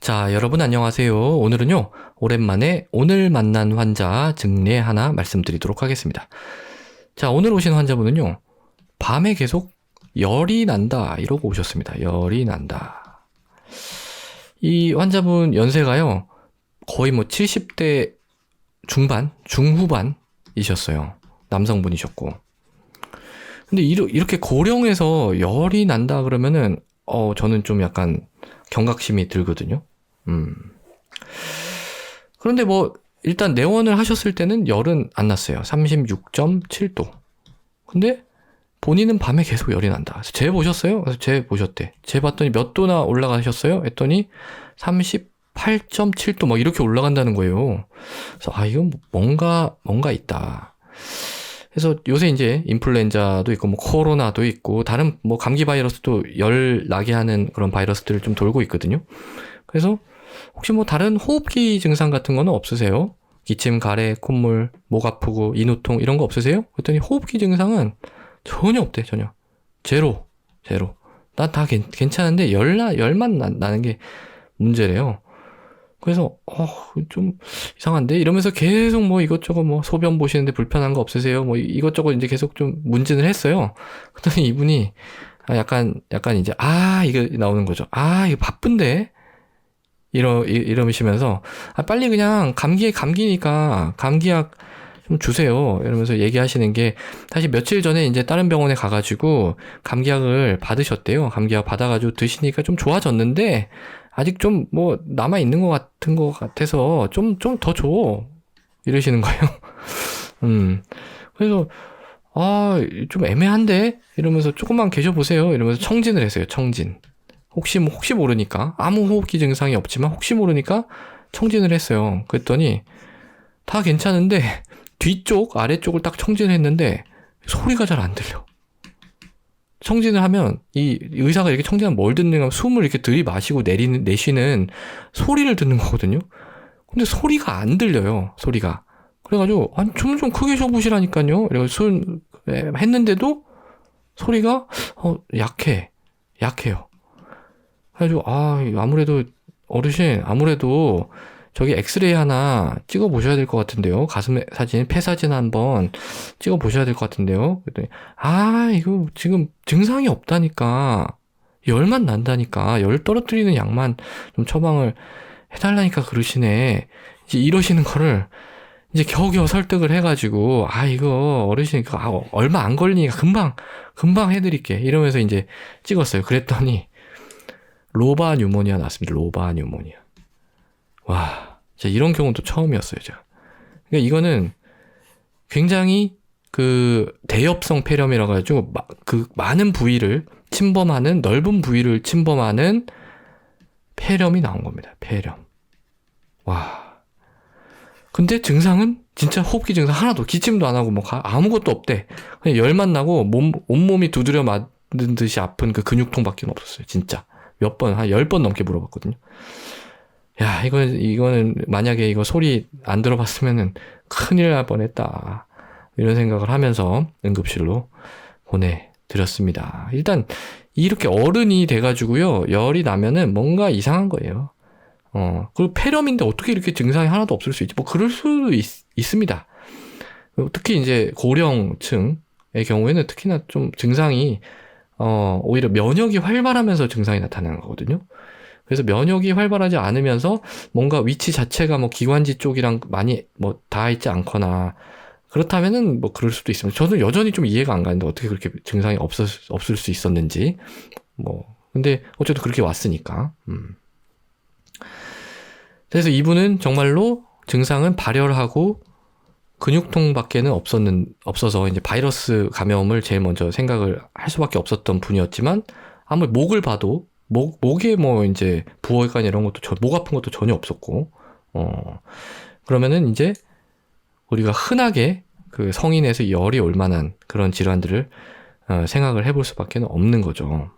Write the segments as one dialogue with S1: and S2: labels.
S1: 자, 여러분 안녕하세요. 오늘은요, 오랜만에 오늘 만난 환자 증례 하나 말씀드리도록 하겠습니다. 자, 오늘 오신 환자분은요, 밤에 계속 열이 난다, 이러고 오셨습니다. 열이 난다. 이 환자분 연세가요, 거의 뭐 70대 중반, 중후반이셨어요. 남성분이셨고. 근데 이렇게 고령에서 열이 난다 그러면은, 저는 좀 약간 경각심이 들거든요. 그런데 뭐 일단 내원을 하셨을 때는 열은 안 났어요. 36.7도. 근데 본인은 밤에 계속 열이 난다. 그래서 재 보셨어요? 그래서 재 보셨대. 재 봤더니 몇 도나 올라가셨어요? 했더니 38.7도 막 이렇게 올라간다는 거예요. 그래서 이건 뭔가 있다. 그래서 요새 이제 인플루엔자도 있고 뭐 코로나도 있고 다른 뭐 감기 바이러스도 열 나게 하는 그런 바이러스들을 좀 돌고 있거든요. 그래서 혹시 뭐 다른 호흡기 증상 같은 거는 없으세요? 기침, 가래, 콧물, 목 아프고 인후통 이런 거 없으세요? 그랬더니 호흡기 증상은 전혀 없대. 전혀. 제로. 난 다 괜찮은데 열만 나는 게 문제래요. 그래서 좀 이상한데 이러면서 계속 뭐 이것저것 뭐 소변 보시는데 불편한 거 없으세요? 뭐 이것저것 이제 계속 좀 문진을 했어요. 그랬더니 이분이 약간 이제 이거 나오는 거죠. 이거 바쁜데 이러시면서 빨리 그냥 감기니까 감기약 좀 주세요. 이러면서 얘기하시는 게 사실 며칠 전에 이제 다른 병원에 가가지고 감기약을 받으셨대요. 감기약 받아가지고 드시니까 좀 좋아졌는데 아직 좀 뭐 남아 있는 것 같아서 좀 더 줘. 이러시는 거예요. 그래서 좀 애매한데 이러면서 조금만 계셔보세요. 이러면서 청진을 했어요. 청진. 혹시 모르니까 아무 호흡기 증상이 없지만 혹시 모르니까 청진을 했어요. 그랬더니 다 괜찮은데 뒤쪽 아래쪽을 딱 청진을 했는데 소리가 잘 안 들려. 청진을 하면 이 의사가 이렇게 청진하면 뭘 듣는가 하면 숨을 이렇게 들이마시고 내쉬는 소리를 듣는 거거든요. 근데 소리가 안 들려요. 소리가. 그래가지고 좀 크게 쉬어보시라니까요. 이래서 했는데도 소리가 약해요. 그래가지고 아무래도 어르신 저기 엑스레이 하나 찍어 보셔야 될 것 같은데요. 가슴 사진, 폐 사진 한번 찍어 보셔야 될 것 같은데요. 그랬더니 이거 지금 증상이 없다니까, 열만 난다니까, 열 떨어뜨리는 약만 좀 처방을 해달라니까 그러시네. 이제 이러시는 거를 이제 겨우겨우 설득을 해가지고 이거 어르신 얼마 안 걸리니까 금방 해드릴게 이러면서 이제 찍었어요. 그랬더니 로바 뉴모니아 나왔습니다. 로바 뉴모니아. 와, 진짜 이런 경우도 처음이었어요, 제가. 그러니까 이거는 굉장히 대엽성 폐렴이라고 해가지고 많은 부위를 침범하는, 넓은 부위를 침범하는 폐렴이 나온 겁니다. 폐렴. 와. 근데 증상은 진짜 호흡기 증상 하나도, 기침도 안 하고 아무것도 없대. 그냥 열만 나고 온몸이 두드려 맞는 듯이 아픈 그 근육통밖에 없었어요. 진짜. 한 10번 넘게 물어봤거든요. 야, 이거는 만약에 이거 소리 안 들어봤으면은 큰일 날 뻔했다. 이런 생각을 하면서 응급실로 보내드렸습니다. 일단 이렇게 어른이 돼가지고요, 열이 나면은 뭔가 이상한 거예요. 그리고 폐렴인데 어떻게 이렇게 증상이 하나도 없을 수 있지? 뭐 그럴 수도 있습니다. 특히 이제 고령층의 경우에는 특히나 좀 증상이 오히려 면역이 활발하면서 증상이 나타나는 거거든요. 그래서 면역이 활발하지 않으면서 뭔가 위치 자체가 뭐 기관지 쪽이랑 많이 뭐 닿아 있지 않거나 그렇다면은 뭐 그럴 수도 있습니다. 저는 여전히 좀 이해가 안 가는데 어떻게 그렇게 증상이 없을 수 있었는지. 근데 어쨌든 그렇게 왔으니까. 그래서 이분은 정말로 증상은 발열하고 근육통밖에는 없어서 이제 바이러스 감염을 제일 먼저 생각을 할 수밖에 없었던 분이었지만 아무리 목을 봐도 목에 뭐 이제 부어있거나 이런 것도 목 아픈 것도 전혀 없었고, 그러면은 이제 우리가 흔하게 그 성인에서 열이 올 만한 그런 질환들을 생각을 해볼 수밖에 없는 거죠.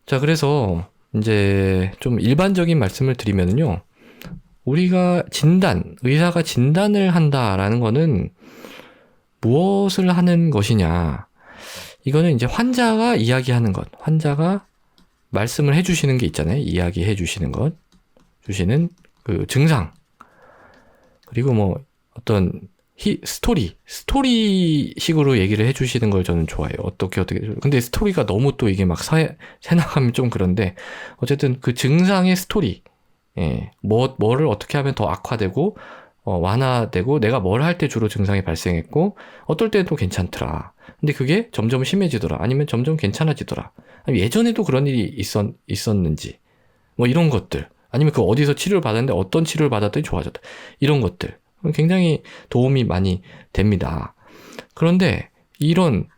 S1: 자, 그래서 이제 좀 일반적인 말씀을 드리면은요, 우리가 의사가 진단을 한다라는 거는 무엇을 하는 것이냐. 이거는 이제 환자가 이야기하는 것, 환자가 말씀을 해주시는 게 있잖아요. 이야기해 주시는 것, 주시는 그 증상, 그리고 뭐 어떤 스토리식으로 얘기를 해주시는 걸 저는 좋아해요. 어떻게. 근데 스토리가 너무 또 이게 막 새나가면 좀 그런데, 어쨌든 그 증상의 스토리, 예, 뭐를 어떻게 하면 더 악화되고, 완화되고, 내가 뭘 할 때 주로 증상이 발생했고, 어떨 때는 또 괜찮더라. 근데 그게 점점 심해지더라. 아니면 점점 괜찮아지더라. 아니면 예전에도 그런 일이 있었는지, 뭐 이런 것들. 아니면 그 어디서 치료를 받았는데 어떤 치료를 받았더니 좋아졌다. 이런 것들. 굉장히 도움이 많이 됩니다. 그런데 이런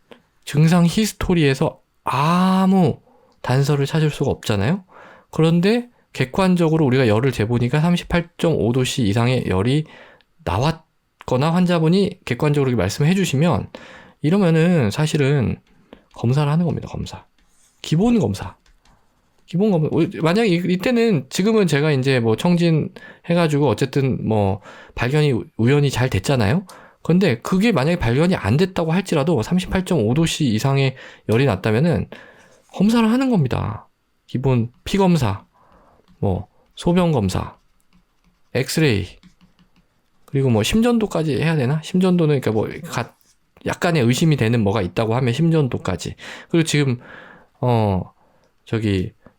S1: 증상 히스토리에서 아무 단서를 찾을 수가 없잖아요. 그런데 객관적으로 우리가 열을 재보니까 38.5도씨 이상의 열이 나왔거나 환자분이 객관적으로 말씀해 주시면, 이러면은 사실은 검사를 하는 겁니다. 기본 검사. 만약에 이때는, 지금은 제가 이제 뭐 청진 해가지고 어쨌든 뭐 발견이 우연히 잘 됐잖아요. 근데 그게 만약에 발견이 안 됐다고 할지라도 38.5도씨 이상의 열이 났다면은 검사를 하는 겁니다. 기본 피 검사, 뭐 소변 검사, 엑스레이, 그리고 뭐 심전도까지 해야 되나? 심전도는 그러니까 뭐 약간의 의심이 되는 뭐가 있다고 하면 심전도까지. 그리고 지금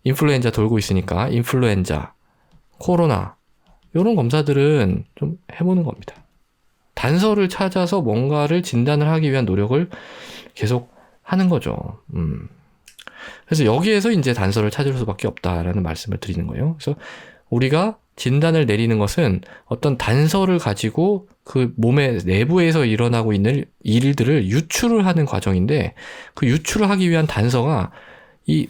S1: 인플루엔자 돌고 있으니까 인플루엔자, 코로나, 이런 검사들은 좀 해보는 겁니다. 단서를 찾아서 뭔가를 진단을 하기 위한 노력을 계속 하는 거죠. 그래서 여기에서 이제 단서를 찾을 수밖에 없다라는 말씀을 드리는 거예요. 그래서 우리가 진단을 내리는 것은 어떤 단서를 가지고 그 몸의 내부에서 일어나고 있는 일들을 유추를 하는 과정인데, 그 유추를 하기 위한 단서가 이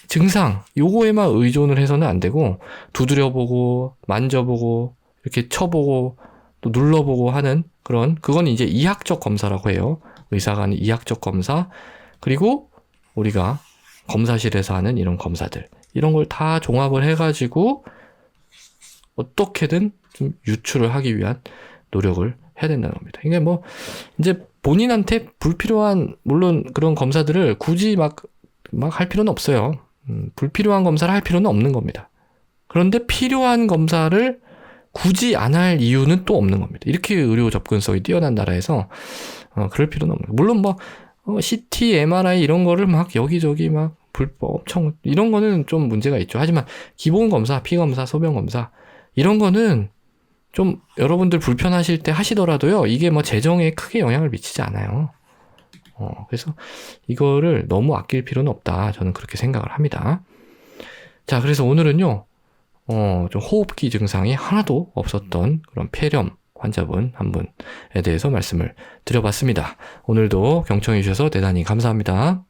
S1: 증상, 요거에만 의존을 해서는 안 되고, 두드려보고, 만져보고, 이렇게 쳐보고, 또 눌러보고 하는 그건 이제 이학적 검사라고 해요. 의사가 하는 이학적 검사, 그리고 우리가 검사실에서 하는 이런 검사들, 이런 걸 다 종합을 해가지고 어떻게든 좀 유추를 하기 위한 노력을 해야 된다는 겁니다. 이게 뭐 이제 본인한테 불필요한, 물론 그런 검사들을 굳이 막 할 필요는 없어요. 불필요한 검사를 할 필요는 없는 겁니다. 그런데 필요한 검사를 굳이 안 할 이유는 또 없는 겁니다. 이렇게 의료 접근성이 뛰어난 나라에서 그럴 필요는 없는 거예요. 물론 뭐 CT, MRI 이런 거를 막 여기저기 막 불법 엄청 이런 거는 좀 문제가 있죠. 하지만 기본 검사, 피 검사, 소변 검사 이런 거는 좀 여러분들 불편하실 때 하시더라도요, 이게 뭐 재정에 크게 영향을 미치지 않아요. 그래서 이거를 너무 아낄 필요는 없다. 저는 그렇게 생각을 합니다. 자, 그래서 오늘은요, 좀 호흡기 증상이 하나도 없었던 그런 폐렴 환자분 한 분에 대해서 말씀을 드려봤습니다. 오늘도 경청해 주셔서 대단히 감사합니다.